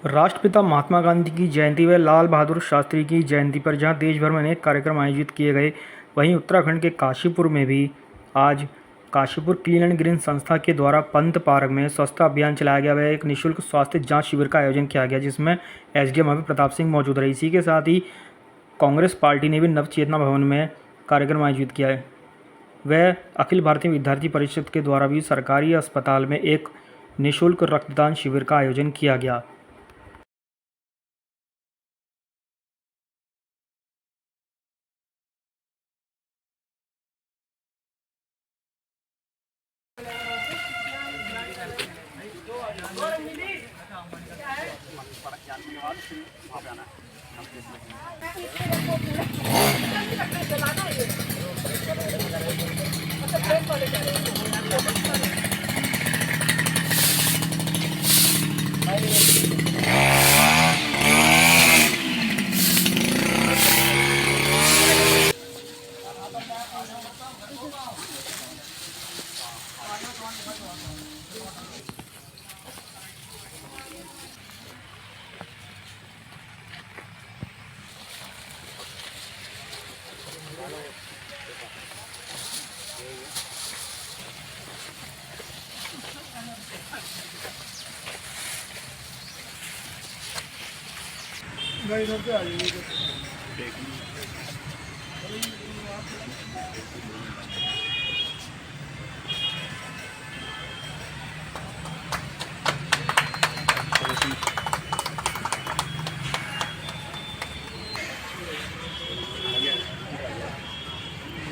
राष्ट्रपिता महात्मा गांधी की जयंती व लाल बहादुर शास्त्री की जयंती पर जहां देश भर में अनेक कार्यक्रम आयोजित किए गए, वहीं उत्तराखंड के काशीपुर में भी आज काशीपुर क्लीन एंड ग्रीन संस्था के द्वारा पंत पार्क में स्वच्छता अभियान चलाया गया व एक निःशुल्क स्वास्थ्य जांच शिविर का आयोजन किया गया, जिसमें एसडीएम अभय प्रताप सिंह मौजूद रहे। इसी के साथ ही कांग्रेस पार्टी ने भी नवचेतना भवन में कार्यक्रम आयोजित किया है। वह अखिल भारतीय विद्यार्थी परिषद के द्वारा भी सरकारी अस्पताल में एक निःशुल्क रक्तदान शिविर का आयोजन किया गया।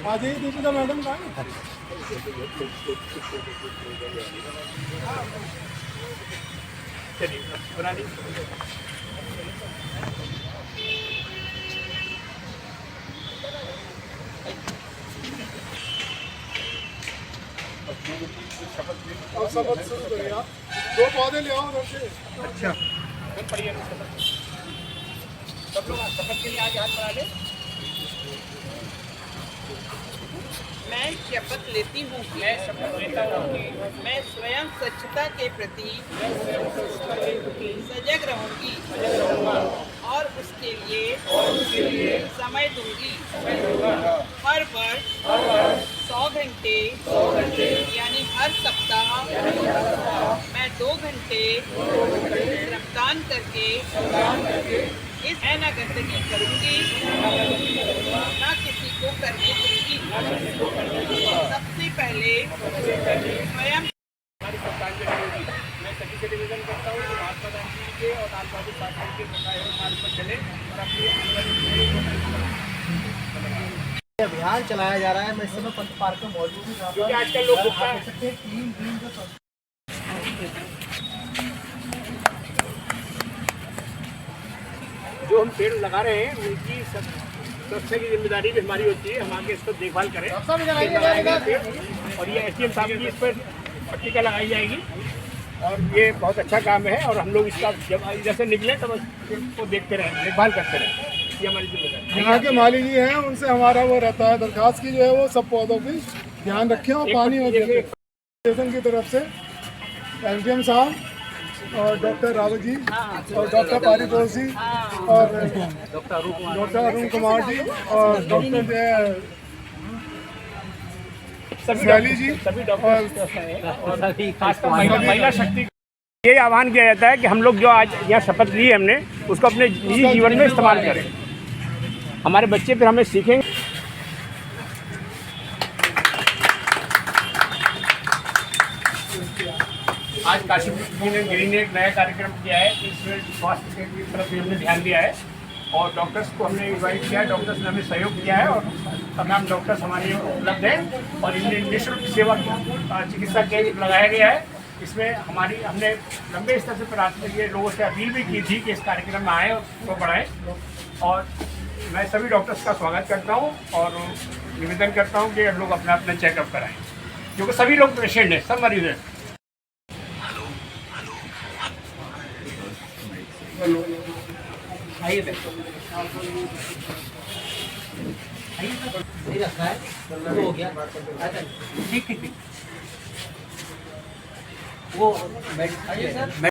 आज ही दीपिका मैडम का चलिए बना दी। और शपथ शुरू करिए आप। दो पौधे ले आओ उधर से। अच्छा पढ़िए सब लोग शपथ के लिए आगे हाथ बढ़ा ले। मैं शपथ लेती हूँ कि मैं शपथ लेता हूँ कि मैं स्वयं स्वच्छता के प्रति सजग रहूंगी और उसके लिए समय दूंगी। हर वर्ष 100 घंटे यानी हर सप्ताह मैं 2 घंटे श्रमदान करके इस न गंदगी करूंगी, ना किसी को करने दूंगी। सबसे पहले स्वयं हमारी श्रद्धांजलि होगी। मैं सभी से निवेदन करता हूँ कि महात्मा गांधी के और लाल बहादुर शास्त्री के बताए हुए मार्ग पर चले और अपनी अभियान चलाया जा रहा है। मैं इस समय पंत पार्क में मौजूद हूँ, क्योंकि आजकल लोग जो हम पेड़ लगा रहे हैं उनकी सुरक्षा की जिम्मेदारी भी हमारी होती है। हम आगे इसको देखभाल करें और ये एसडीएम साहब की इस पर पट्टिका लगाई जाएगी और ये बहुत अच्छा काम है और हम लोग इसका जब जैसे निकले तब इसको देखते रहें, देखभाल करते रहें। ये हमारी जिम्मेदारी। यहाँ के माली जी हैं, उनसे हमारा वो रहता है दरखास्त की जो है वो सब पौधों की ध्यान रखें और पानी हो जाए। स्टेशन की तरफ से एसडीएम साहब और डॉक्टर रावत जी और डॉक्टर पारितोष जी और डॉक्टर अरुण कुमार जी और डॉक्टर शैली जी सभी डॉक्टर खासकर महिला शक्ति ये आह्वान किया जाता है कि हम लोग जो आज यहाँ शपथ ली है हमने उसको अपने निजी जीवन में इस्तेमाल करें। हमारे बच्चे फिर हमें सीखेंगे। आज काशीपुर गिरी ने एक नया कार्यक्रम किया है, इसमें स्वास्थ्य की तरफ भी हमने ध्यान दिया है और डॉक्टर्स को हमने इन्वाइट किया है। डॉक्टर्स ने हमें सहयोग किया है और तमाम डॉक्टर्स हमारे लिए उपलब्ध हैं और इनमें निःशुल्क सेवा चिकित्सा केंद्र लगाया गया है। इसमें हमने लंबे स्तर से प्रार्थना की लोगों से अपील भी की थी कि इस कार्यक्रम में आएँ और उसको बढ़ाएँ और मैं सभी डॉक्टर्स का स्वागत करता हूँ और निवेदन करता हूँ कि लोग अपना अपना चेकअप कराएँ, क्योंकि सभी लोग पेशेंट हैं, सब मरीज हैं। आइए नहीं रखा है वो हो गया। अच्छा ठीक ठीक ठीक वो आइए सर।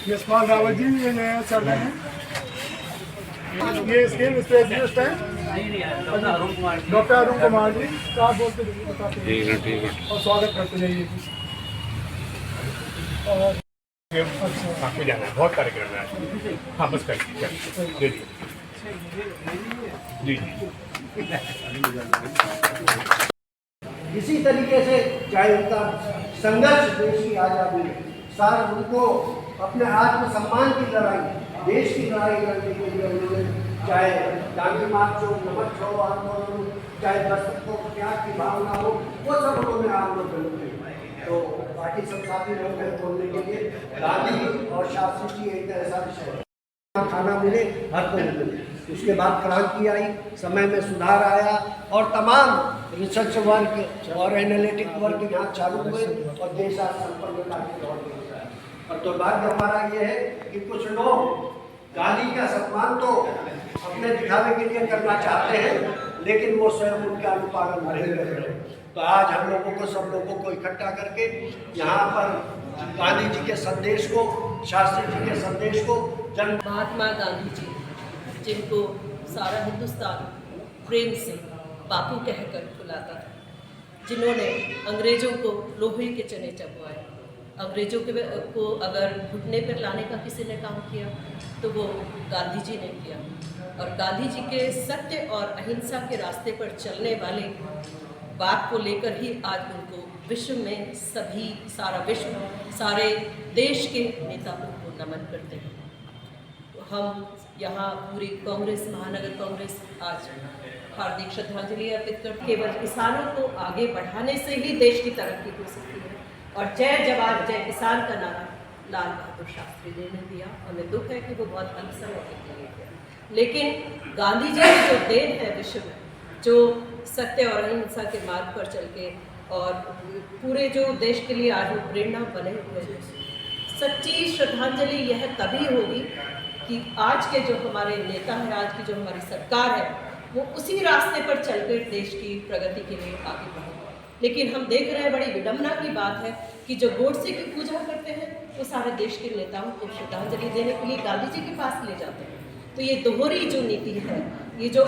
यशपाल रावत जी, ये नया सर्जन है, ये स्किन स्पेशलिस्ट है डॉक्टर अरुण कुमार जी। तो आप बोलते बताते हैं और स्वागत करते जाइए। और आपको जाना है, बहुत कार्यक्रम है आज। हाँ बस करिए दे दीजिए जी। इसी तरीके से चाहे उनका संघर्ष देश की आज़ादी में, सार उनको अपने आत्मसम्मान की लड़ाई, देश की लड़ाई लड़ने के लिए उन्होंने चाहे गांधी मार्च हो, नमक हो आंदोलन हो, चाहे बसंत त्याग की भावना हो, वो सब उन्होंने आंदोलन किए। तो बाकी सब साथी लोग हैं बोलने के लिए, गांधी और शास्त्री जी एक ऐसा विषय है, खाना मिले हर कोई मिले। उसके बाद क्रांति आई, समय में सुधार आया और तमाम रिसर्च वर्क और एनालिटिक वर्क यहाँ चालू हुए और देश आज संपन्नता की दौड़ में है। और दुर्भाग्य हमारा ये है कि कुछ लोग गांधी का सम्मान तो अपने दिखावे के लिए करना चाहते हैं, लेकिन वो स्वयं उनका अनुपालन नहीं कर रहे। तो आज हम लोगों को, सब लोगों को इकट्ठा करके यहाँ पर गांधी जी के संदेश को, शास्त्री जी के संदेश को महात्मा गांधी जी, जिनको सारा हिंदुस्तान प्रेम से बापू कहकर बुलाता था, जिन्होंने अंग्रेजों को लोहे के चने चबवाए, अंग्रेजों को अगर घुटने पर लाने का किसी ने काम किया तो वो गांधी जी ने किया। और गांधी जी के सत्य और अहिंसा के रास्ते पर चलने वाले बात को लेकर ही आज उनको विश्व में सारा विश्व, सारे देश के नेताओं को नमन करते हैं। हम यहाँ पूरी कांग्रेस, महानगर कांग्रेस आज हार्दिक श्रद्धांजलि अर्पित करते। केवल किसानों को आगे बढ़ाने से ही देश की तरक्की हो सकती है। और जय जवान जय किसान का नारा लाल बहादुर शास्त्री जी ने दिया। हमें दुख है कि वो बहुत अल्प समय के लिए दिया, लेकिन गांधी जी की जो देन है विश्व में, जो सत्य और अहिंसा के मार्ग पर चल के और पूरे जो देश के लिए आज वो प्रेरणा बने हुए हैं, सच्ची श्रद्धांजलि यह तभी होगी कि आज के जो हमारे नेता हैं, आज की जो हमारी सरकार है, वो उसी रास्ते पर चलकर देश की प्रगति के लिए आगे बढ़े। लेकिन हम देख रहे हैं, बड़ी विडम्बना की बात है कि जो गोडसे की पूजा करते हैं वो सारे देश के नेताओं को श्रद्धांजलि देने के लिए गांधी जी के पास ले जाते हैं। तो ये दोहरी जो नीति है, ये जो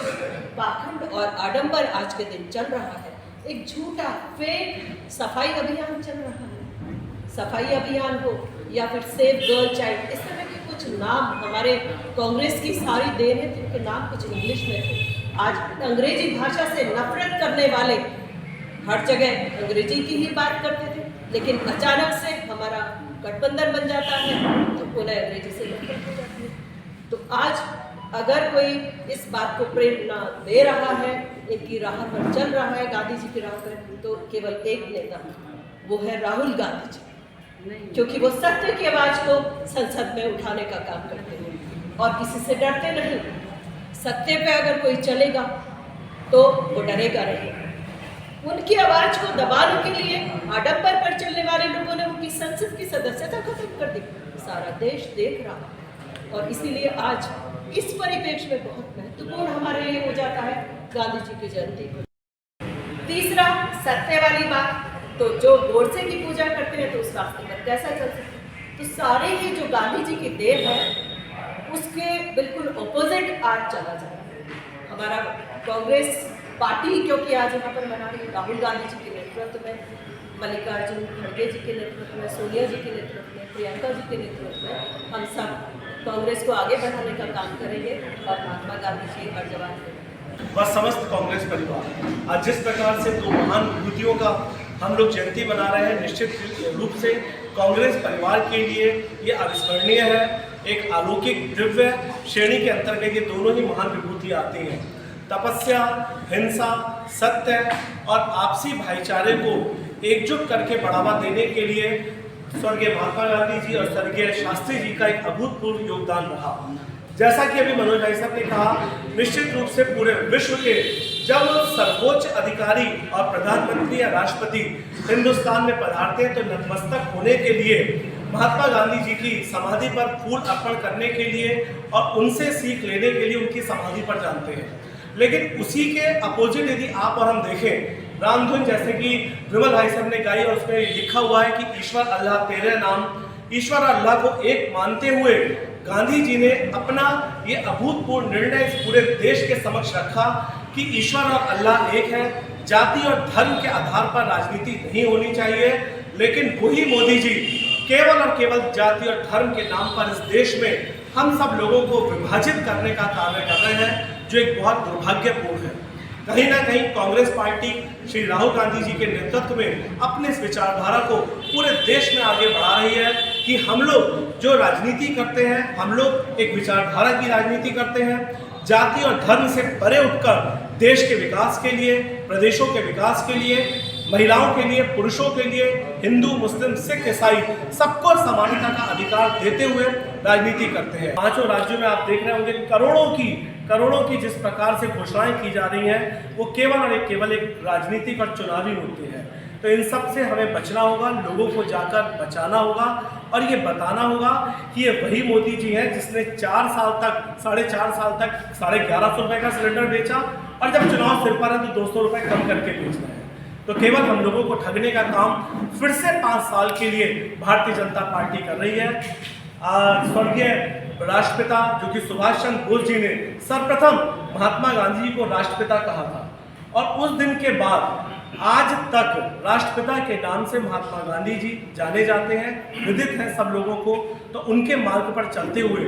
पाखंड और आडंबर आज के दिन चल रहा है, एक झूठा फेक सफाई अभियान चल रहा है। सफाई अभियान हो या फिर सेव गर्ल चाइल्ड, इस तरह के कुछ नाम हमारे कांग्रेस की सारी देन है, जिनके नाम कुछ इंग्लिश में थे। आज अंग्रेजी भाषा से नफरत करने वाले हर जगह अंग्रेजी की ही बात करते थे, लेकिन अचानक से हमारा गठबंधन बन जाता है तो उन्हें अंग्रेजी से नफरत हो जाती है। तो आज अगर कोई इस बात को प्रेरणा दे रहा है, इनकी राह पर चल रहा है, गांधी जी की राह पर, तो केवल एक नेता, वो है राहुल गांधी जी, क्योंकि वो सत्य की आवाज़ को संसद में उठाने का काम करते हैं और किसी से डरते नहीं। सत्य पे अगर कोई चलेगा तो वो डरेगा नहीं। उनकी आवाज को दबाने के लिए आडंबर पर चलने वाले लोगों ने उनकी संसद की सदस्यता खत्म कर दी। सारा देश देख रहा है और इसीलिए आज इस परिप्रेक्ष्य में बहुत महत्वपूर्ण हमारे लिए हो जाता है गांधी जी की जयंती। तीसरा, सत्य वाली बात, तो जो गोडसे की पूजा करते हैं तो उस रास्ते पर कैसा चल सकते हैं? तो सारे ही जो गांधी जी की देन है उसके बिल्कुल ऑपोजिट आज चला जाए। हमारा कांग्रेस पार्टी क्योंकि आज यहाँ पर मना रही है, राहुल गांधी जी के नेतृत्व में, मल्लिकार्जुन खड़गे जी के नेतृत्व में, सोनिया जी के नेतृत्व में, प्रियंका जी के नेतृत्व में हम सब कांग्रेस को आगे बढ़ाने का काम करेंगे और महात्मा गांधी जी हर जवान व समस्त कांग्रेस परिवार आज जिस प्रकार से दो महान विभूतियों का हम लोग जयंती मना रहे हैं, निश्चित रूप से कांग्रेस परिवार के लिए ये अविस्मरणीय है। एक अलौकिक दिव्य श्रेणी के अंतर्गत ये दोनों ही महान विभूति आती हैं। तपस्या, हिंसा, सत्य और आपसी भाईचारे को एकजुट करके बढ़ावा देने के लिए स्वर्गीय महात्मा गांधी जी और स्वर्गीय शास्त्री जी का एक अभूतपूर्व योगदान रहा। जैसा कि अभी मनोज भाई साहब ने कहा, निश्चित रूप से पूरे विश्व के जब सर्वोच्च अधिकारी और प्रधानमंत्री या राष्ट्रपति हिंदुस्तान में पधारते हैं तो नतमस्तक होने के लिए महात्मा गांधी जी की समाधि पर फूल अर्पण करने के लिए और उनसे सीख लेने के लिए उनकी समाधि पर जानते हैं। लेकिन उसी के अपोजिट यदि आप और हम देखें रामधुन जैसे कि विमल भाई साहब ने गाई और उसमें लिखा हुआ है कि ईश्वर अल्लाह तेरे नाम, ईश्वर अल्लाह को एक मानते हुए गांधी जी ने अपना ये अभूतपूर्व निर्णय इस पूरे देश के समक्ष रखा कि ईश्वर और अल्लाह एक है, जाति और धर्म के आधार पर राजनीति नहीं होनी चाहिए। लेकिन वही मोदी जी केवल और केवल जाति और धर्म के नाम पर इस देश में हम सब लोगों को विभाजित करने का कार्य कर रहे हैं, जो एक बहुत दुर्भाग्यपूर्ण है। कहीं ना कहीं कांग्रेस पार्टी श्री राहुल गांधी जी के नेतृत्व में अपने इस विचारधारा को पूरे देश में आगे बढ़ा रही है कि हम लोग जो राजनीति करते हैं, हम लोग एक विचारधारा की राजनीति करते हैं, जाति और धर्म से परे उठकर देश के विकास के लिए, प्रदेशों के विकास के लिए, महिलाओं के लिए, पुरुषों के लिए, हिंदू, मुस्लिम, सिख, ईसाई सबको समानता का अधिकार देते हुए राजनीति करते हैं। 5 राज्यों में आप देख रहे होंगे करोड़ों की जिस प्रकार से घोषणाएं की जा रही हैं, वो केवल एक राजनीतिक और चुनावी मुद्दे हैं। तो इन सब से हमें बचना होगा, लोगों को जाकर बचाना होगा और ये बताना होगा कि ये वही मोदी जी हैं जिसने 4 साल तक 4.5 साल तक 1150 रुपये का सिलेंडर बेचा और जब चुनाव सिर पर है तो 200 रुपये कम करके बेच रहे हैं। तो केवल हम लोगों को ठगने का काम फिर से 5 साल के लिए भारतीय जनता पार्टी कर रही है। स्वर्गीय राष्ट्रपिता जो कि सुभाष चंद्र बोस जी ने सर्वप्रथम महात्मा गांधी जी को राष्ट्रपिता कहा था और उस दिन के बाद आज तक राष्ट्रपिता के नाम से महात्मा गांधी जी जाने जाते हैं, विदित हैं सब लोगों को। तो उनके मार्ग पर चलते हुए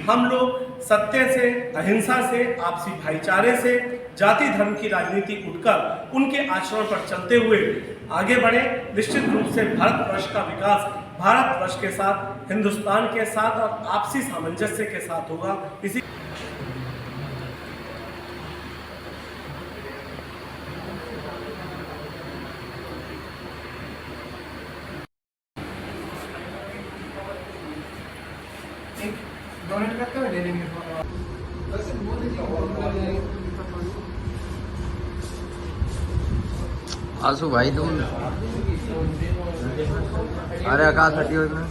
हम लोग सत्य से, अहिंसा से, आपसी भाईचारे से, जाति धर्म की राजनीति उठकर उनके आचरण पर चलते हुए आगे बढ़े। निश्चित रूप से भारतवर्ष का विकास भारतवर्ष के साथ, हिंदुस्तान के साथ और आपसी सामंजस्य के साथ होगा। इसी डोनेट करते हुए ले लेंगे। आंसू भाई तुम अरे आकाश हटी हो इसमें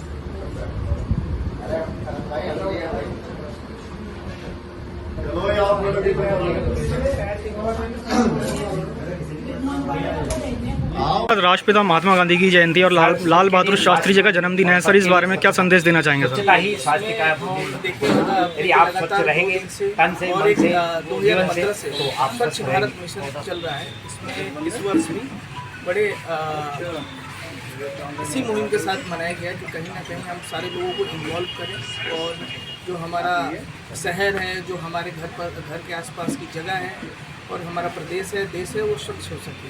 राष्ट्रपिता महात्मा गांधी की जयंती और लाल बहादुर शास्त्री जी का जन्मदिन है सर, इस बारे में क्या संदेश देना चाहेंगे सर? स्वच्छता ही स्वास्थ्य का यदि आप स्वच्छ रहेंगे तन से, मन से, जीवन से, तो आप स्वच्छ भारत मिशन चल रहा है। इसमें इस वर्ष भी बड़े इसी मुहिम के साथ मनाया गया कि कहीं ना कहीं हम सारे लोगों को इन्वॉल्व करें और जो हमारा शहर है, जो हमारे घर के आसपास की जगह है और हमारा प्रदेश है, देश है, वो स्वच्छ हो सके।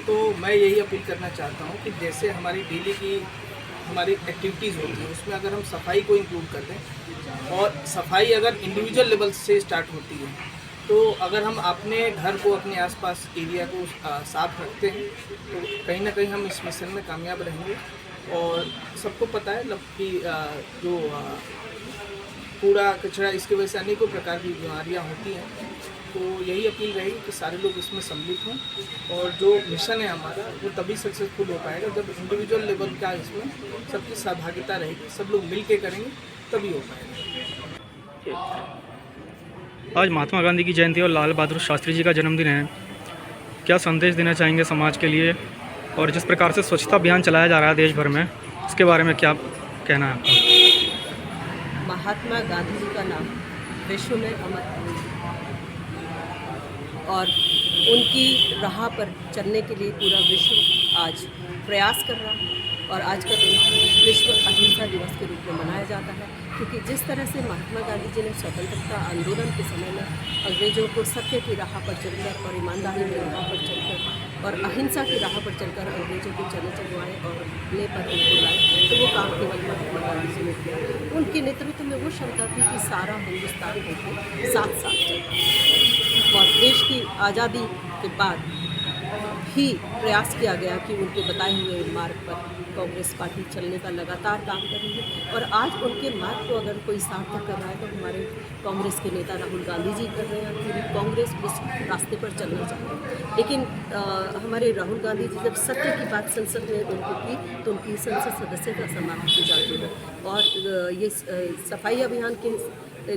तो मैं यही अपील करना चाहता हूँ कि जैसे हमारी डेली की हमारी एक्टिविटीज़ होती हैं उसमें अगर हम सफाई को इंक्लूड कर दें और सफाई अगर इंडिविजुअल लेवल से स्टार्ट होती है तो अगर हम अपने घर को, अपने आसपास एरिया को साफ रखते हैं तो कहीं ना कहीं हम इस मिशन में कामयाब रहेंगे। और सबको पता है कि जो कूड़ा कचरा इसकी वजह से अनेकों प्रकार की बीमारियां होती हैं। तो यही अपील रहेगी कि सारे लोग इसमें सम्मिलित हों और जो मिशन है हमारा वो तभी सक्सेसफुल हो पाएगा जब इंडिविजुअल लेवल का इसमें सबकी सहभागिता रहेगी, सब लोग मिल के करेंगे तभी हो पाएगा। आज महात्मा गांधी की जयंती और लाल बहादुर शास्त्री जी का जन्मदिन है, क्या संदेश देना चाहेंगे समाज के लिए? और जिस प्रकार से स्वच्छता अभियान चलाया जा रहा है देश भर में, इसके बारे में क्या कहना है आपका? महात्मा गांधी जी का नाम विश्व में अमर है और उनकी राह पर चलने के लिए पूरा विश्व आज प्रयास कर रहा है। और आज का दिन विश्व अहिंसा दिवस के रूप में मनाया जाता है, क्योंकि जिस तरह से महात्मा गांधी जी ने स्वतंत्रता आंदोलन के समय में अंग्रेजों को सत्य की राह पर चलकर और ईमानदारी की राह पर चलकर और अहिंसा की राह पर चलकर अंग्रेजों को चने चलवाए और अपने पर उनको लाए, तो वो काम केवल महात्मा गांधी जी ने किया। उनके नेतृत्व में वो क्षमता थी कि सारा हिंदुस्तान उनके साथ साथ चला और देश की आज़ादी के बाद भी प्रयास किया गया कि उनके बताए हुए मार्ग पर कांग्रेस पार्टी चलने का लगातार काम कर रही है। और आज उनके मार्ग को अगर कोई सार्थक कर रहा है तो हमारे कांग्रेस के नेता राहुल गांधी जी कर रहे हैं, पूरी कांग्रेस उस रास्ते पर चलना चाहते हैं। लेकिन हमारे राहुल गांधी जी जब सत्य की बात संसद में उनको की तो उनकी संसद सदस्यता समाप्त हो जाती है। और ये सफाई अभियान के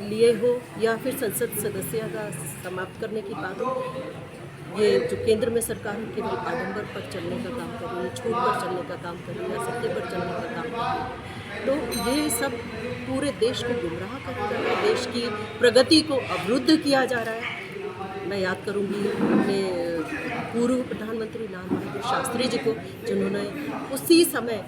लिए हो या फिर संसद सदस्यता समाप्त करने की बात हो, ये जो केंद्र में सरकार है केवल आडंबर पर चलने का काम कर रही है, छूट पर चलने का काम कर रही है, सत्य पर चलने का काम कर रही है। तो ये सब पूरे देश को गुमराह कर रहा है, देश की प्रगति को अवरुद्ध किया जा रहा है। मैं याद करूंगी अपने पूर्व प्रधानमंत्री लाल बहादुर शास्त्री जी को, जिन्होंने उसी समय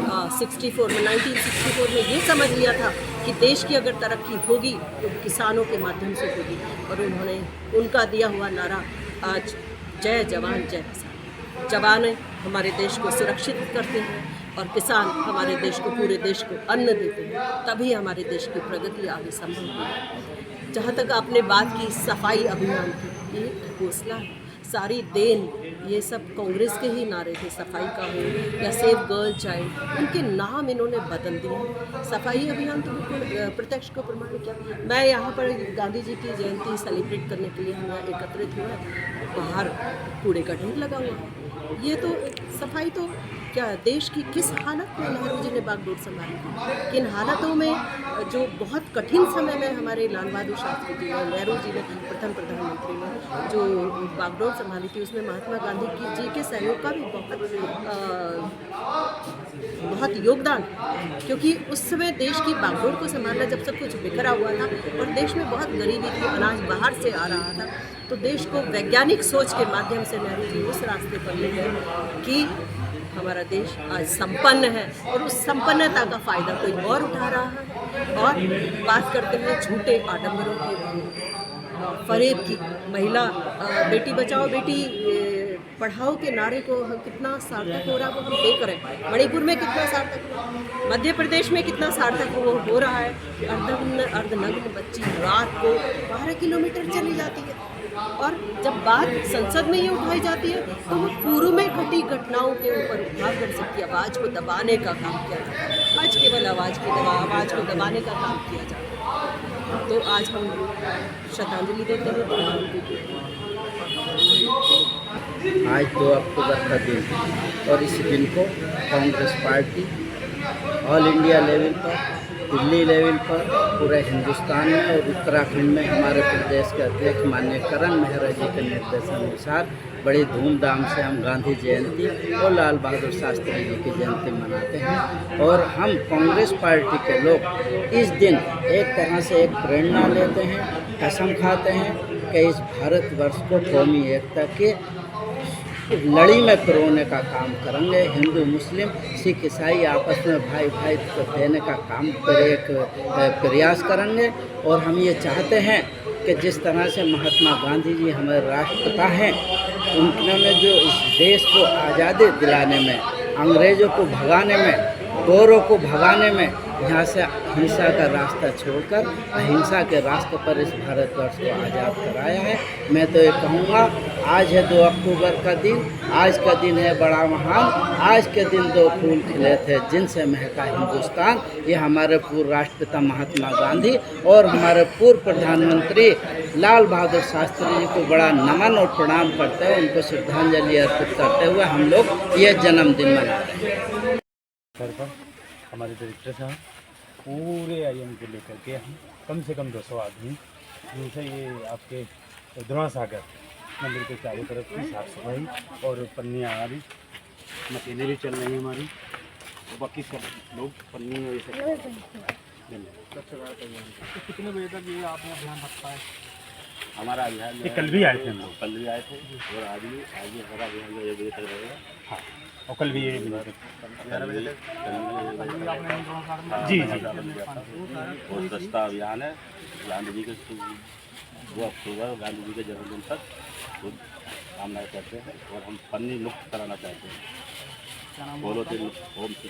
1964 में ये समझ लिया था कि देश की अगर तरक्की होगी तो किसानों के माध्यम से होगी, और उन्होंने उनका दिया हुआ नारा आज जय जवान जय किसान। जवान हमारे देश को सुरक्षित करते हैं और किसान हमारे देश को, पूरे देश को अन्न देते हैं, तभी हमारे देश की प्रगति आगे संभव होगी। जहाँ तक आपने बात की सफाई अभियान की, ये हौसला है, सारी देन ये सब कांग्रेस के ही नारे थे, सफाई का हो या सेव गर्ल चाइल्ड, उनके नाम इन्होंने बदल दिए। सफाई अभियान तो बिल्कुल प्रत्यक्ष को प्रमाण किया। मैं यहाँ पर गांधी जी की जयंती सेलिब्रेट करने के लिए हम यहाँ एकत्रित हुए, बाहर कूड़े का ढेर लगा हुआ है। ये तो सफाई तो क्या देश की किस हालत में नेहरू जी ने बागडोर संभाली थी, किन हालातों में, जो बहुत कठिन समय में हमारे लाल बहादुर शास्त्री जी ने, नेहरू जी ने, प्रथम प्रधानमंत्री ने जो बागडोर संभाली थी, उसमें महात्मा गांधी जी के सहयोग का भी बहुत योगदान, क्योंकि उस समय देश की बागडोर को संभालना, जब सब कुछ बिखरा हुआ था और देश में बहुत गरीबी थी, अनाज बाहर से आ रहा था, तो देश को वैज्ञानिक सोच के माध्यम से नेहरू जी उस रास्ते पर ले गए कि हमारा देश आज संपन्न है और उस संपन्नता का फ़ायदा कोई और उठा रहा है। और बात करते हैं झूठे आडंबरों की, फरेब की, महिला बेटी बचाओ बेटी पढ़ाओ के नारे को हम कितना सार्थक हो रहा है वो हम देख रहे हैं। मणिपुर में कितना सार्थक हुआ, मध्य प्रदेश में कितना सार्थक वो हो रहा है। अर्धनग्न बच्ची रात को 12 किलोमीटर चली जाती है, और जब बात संसद में ये उठाई जाती है तो वो पूर्व में घटी घटनाओं के ऊपर उठाकर सबकी आवाज़ को दबाने का काम किया जाता है। आज केवल आवाज़ को दबाने का काम किया जाता है। तो आज हम श्रद्धांजलि देते हैं प्रधानमंत्री को। आज 2 अक्टूबर का दिन, और इस दिन को Congress party all India level पर, दिल्ली लेवल पर, पूरे हिंदुस्तान में और उत्तराखंड में हमारे प्रदेश के अध्यक्ष माननीय करण मेहरा जी के निर्देशानुसार बड़ी धूमधाम से हम गांधी जयंती और लाल बहादुर शास्त्री जी की जयंती मनाते हैं। और हम कांग्रेस पार्टी के लोग इस दिन एक तरह से एक प्रेरणा लेते हैं, कसम खाते हैं कि इस भारतवर्ष को कौमी एकता के लड़ी में पिरोने का काम करेंगे। हिंदू मुस्लिम सिख ईसाई आपस में भाई भाई देने का काम एक प्रयास करेंगे। और हम ये चाहते हैं कि जिस तरह से महात्मा गांधी जी हमारे राष्ट्रपिता हैं, उन्होंने जो इस देश को आज़ादी दिलाने में, अंग्रेज़ों को भगाने में, गोरों को भगाने में, यहाँ से हिंसा का रास्ता छोड़कर अहिंसा के रास्ते पर इस भारतवर्ष को आज़ाद कराया है। मैं तो ये कहूँगा, आज है 2 अक्टूबर का दिन, आज का दिन है बड़ा महान। आज के दिन 2 फूल खिले थे जिनसे महका हिंदुस्तान। ये हमारे पूर्व राष्ट्रपिता महात्मा गांधी और हमारे पूर्व प्रधानमंत्री लाल बहादुर शास्त्री जी को बड़ा नमन और प्रणाम करते हुए, उनको श्रद्धांजलि अर्पित करते हुए हम लोग ये जन्मदिन मना रहे हैं। हमारे डायरेक्टर साहब पूरे आईएम को लेकर के हम कम से कम 200 आदमी, जिनसे ये आपके द्रोण सागर मंदिर के चारों तरफ की साफ सफाई और पन्नी हमारी मशीनें भी चल रही हैं हमारी, बाकी सब लोग पन्नी और ये सब। तो कितने बजे तक ये आपने अभियान रखा है? हमारा अभियान कल भी आए थे हम लोग, कल भी आए थे और आज भी हमारा अभियान 1 बजे तक रहेगा। हाँ, और कल भी 1 बजे तक 11 बजे तक जी और सस्ता अभियान है। गांधी जी के 2 अक्टूबर गांधी जी के जन्मदिन तक खुद कामना करते हैं और हम पन्नी मुक्त कराना चाहते हैं। बोलो तो होम से